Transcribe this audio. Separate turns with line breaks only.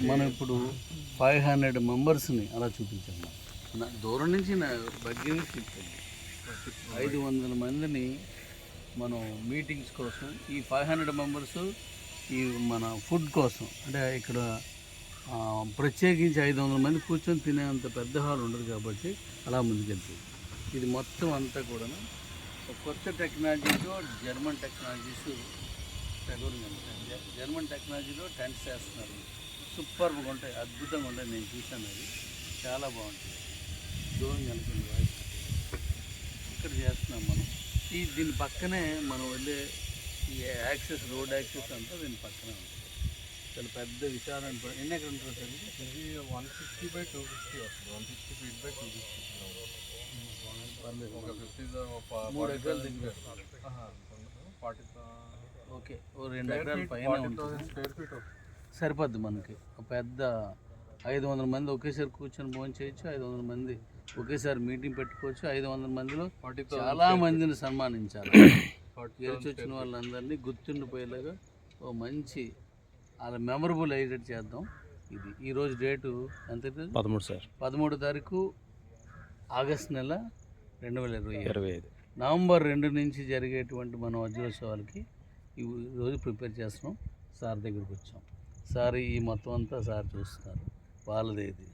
మనం ఇప్పుడు 500 మెంబర్స్ని అలా చూపించాము. దూరం నుంచి దగ్గర నుంచి చూపించాము. 500 మందిని మనం మీటింగ్స్ కోసం, ఈ 500 మెంబర్స్ ఈ మన ఫుడ్ కోసం, అంటే ఇక్కడ ప్రత్యేకించి 500 మంది కూర్చొని తినేంత పెద్ద హాల్ ఉండదు కాబట్టి అలా ముందుకెళ్తుంది. ఇది మొత్తం అంతా కూడా కొత్త టెక్నాలజీతో జర్మన్ టెక్నాలజీలో టెంట్స్ చేస్తున్నారు. సూపర్గా ఉంటాయి, అద్భుతంగా ఉంటాయి. నేను చూశాను, అది చాలా బాగుంటుంది. దూరం కనుకుంది వాయిస్ ఇక్కడ చేస్తున్నాం మనం. దీని పక్కనే మనం వెళ్ళే ఈ రోడ్ యాక్సెస్ అంతా దీని పక్కనే ఉంటుంది. చాలా పెద్ద విశాలం. ఎన్ని ఎక్కడ ఉంటుంది సార్? ఇది 160/250 వస్తుంది. 160 feet by 250. పర్లేదు, ఒక 3 ఎకరాలు దగ్గర. ఓకే, ఓ 2 ఎకరాల పైన స్క్వేర్ ఫీట్ సరిపోద్ది మనకి. పెద్ద 500 మంది ఒకేసారి కూర్చొని భోజనం చేయొచ్చు. 500 మంది ఒకేసారి మీటింగ్ పెట్టుకోవచ్చు. 500 మందిలో చాలా మందిని సన్మానించాలి. గెలిచి వచ్చిన వాళ్ళందరినీ గుర్తుండిపోయేలాగా ఓ మంచి అలా మెమరబుల్ అయ్యేటట్టు చేద్దాం. ఇది ఈరోజు డేటు ఎంత?
13 సార్.
13 తారీఖు ఆగస్టు నెల 2025. నవంబర్ 2 నుంచి జరిగేటువంటి మన వజ్రోత్సవాలకి ఈ రోజు ప్రిపేర్ చేస్తున్నాం. సార్ దగ్గరికి వచ్చాం. సార్ ఈ మొత్తం అంతా సార్ చూస్తున్నారు. వాళ్ళదే ఇది.